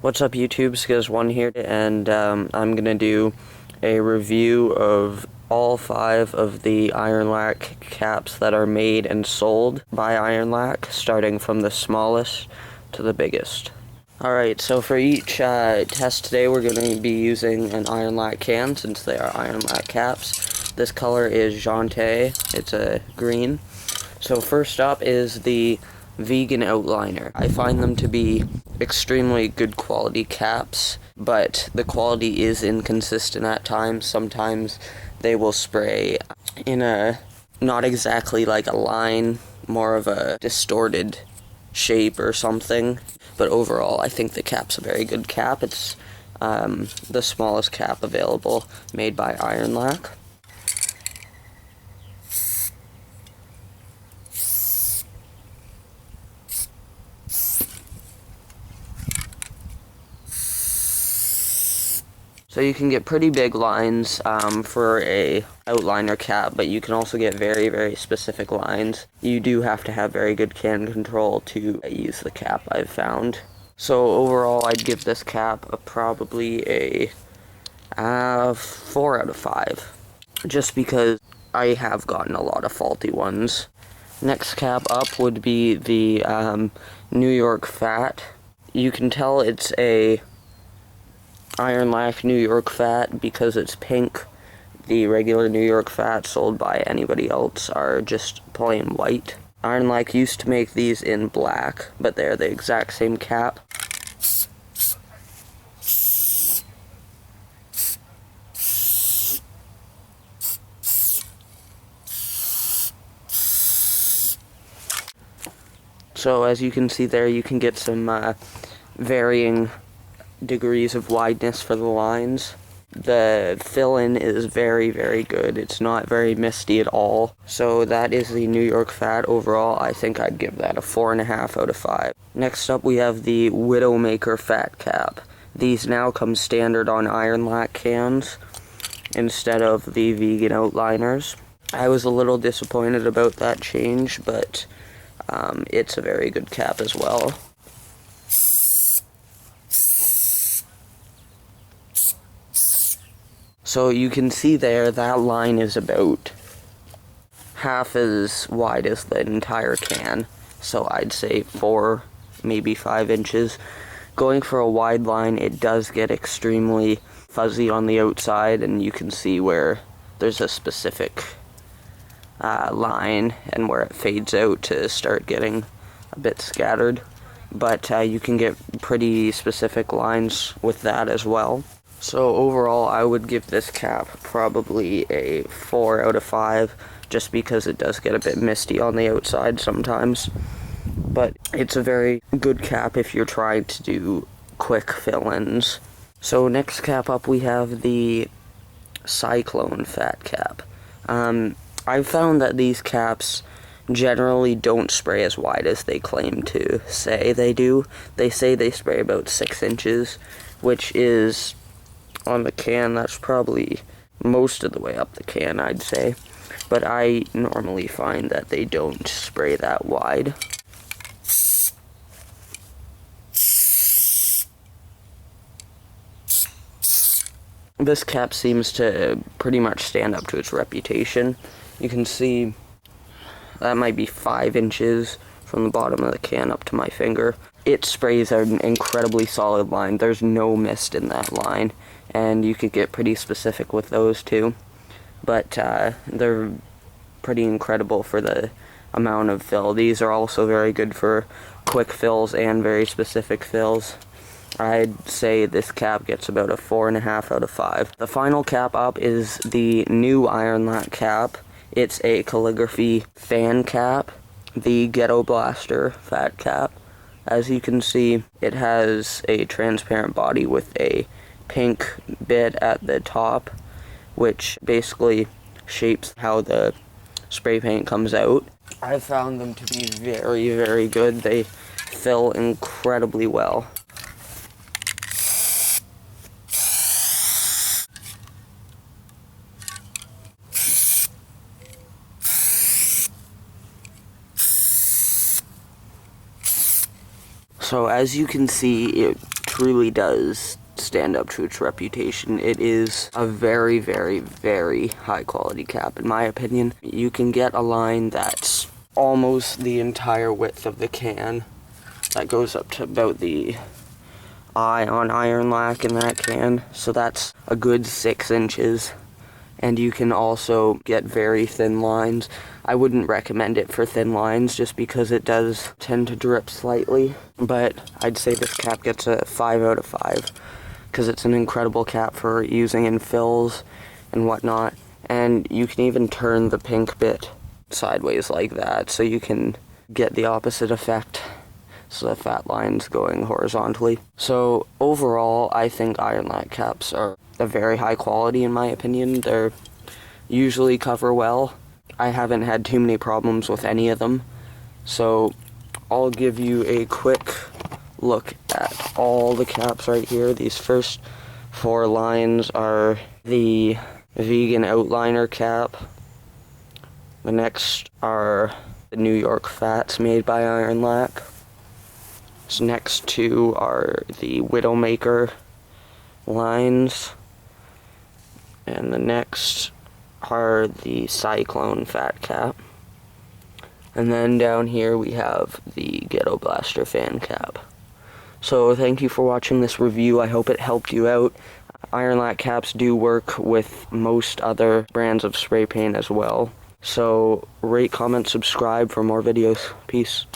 What's up YouTube, Skiz1 here, and I'm gonna do a review of all 5 of the Ironlak caps that are made and sold by Ironlak, starting from the smallest to the biggest. Alright, so for each test today we're going to be using an Ironlak can, since they are Ironlak caps. This color is Jante, it's a green. So first up is the vegan outliner. I find them to be extremely good quality caps, but the quality is inconsistent at times. Sometimes they will spray in a not exactly like a line, more of a distorted shape or something, but overall I think the cap's a very good cap. It's the smallest cap available, made by Ironlak. So you can get pretty big lines for a outliner cap, but you can also get very, very specific lines. You do have to have very good can control to use the cap, I've found. So overall, I'd give this cap probably a 4 out of 5, just because I have gotten a lot of faulty ones. Next cap up would be the New York Fat. You can tell it's a Ironlak New York Fat because it's pink. The regular New York Fat sold by anybody else are just plain white. Ironlak used to make these in black, but they're the exact same cap. So as you can see there, you can get some varying degrees of wideness for the lines. The fill-in is very, very good. It's not very misty at all. So that is the New York Fat. Overall, I think I'd give that a 4.5 out of 5. Next up, we have the Widowmaker Fat Cap. These now come standard on Ironlak cans instead of the vegan outliners. I was a little disappointed about that change, but it's a very good cap as well. So you can see there, that line is about half as wide as the entire can. So I'd say 4, maybe 5 inches. Going for a wide line, it does get extremely fuzzy on the outside, and you can see where there's a specific line and where it fades out to start getting a bit scattered. But you can get pretty specific lines with that as well. So overall, I would give this cap probably a 4 out of 5, just because it does get a bit misty on the outside sometimes. But it's a very good cap if you're trying to do quick fill-ins. So next cap up, we have the Cyclone Fat Cap. I've found that these caps generally don't spray as wide as they claim to say they do. They say they spray about 6 inches, which is, on the can, that's probably most of the way up the can, I'd say. But I normally find that they don't spray that wide. This cap seems to pretty much stand up to its reputation. You can see that might be 5 inches from the bottom of the can up to my finger. It sprays an incredibly solid line. There's no mist in that line, and you could get pretty specific with those too. But they're pretty incredible for the amount of fill. These are also very good for quick fills and very specific fills. I'd say this cap gets about a 4.5 out of 5. The final cap up is the new Ironlak cap. It's a calligraphy fan cap, the Ghetto Blaster Fat Cap. As you can see, it has a transparent body with a pink bit at the top, which basically shapes how the spray paint comes out. I found them to be very, very good. They fill incredibly well. So as you can see, it truly does stand up to its reputation. It is a very, very, very high quality cap, in my opinion. You can get a line that's almost the entire width of the can. That goes up to about the eye on Ironlak in that can, so that's a good 6 inches. And you can also get very thin lines. I wouldn't recommend it for thin lines just because it does tend to drip slightly, but I'd say this cap gets a 5 out of 5 because it's an incredible cap for using in fills and whatnot. And you can even turn the pink bit sideways like that, so you can get the opposite effect, so the fat line's going horizontally. So overall, I think Ironlak caps are a very high quality in my opinion. They're usually cover well. I haven't had too many problems with any of them. So I'll give you a quick look at all the caps right here. These first 4 lines are the vegan outliner cap. The next are the New York Fats made by Ironlak. This next 2 are the Widowmaker lines. And the next are the Cyclone Fat Cap. And then down here we have the Ghetto Blaster Fan Cap. So thank you for watching this review. I hope it helped you out. Ironlak caps do work with most other brands of spray paint as well. So rate, comment, subscribe for more videos. Peace.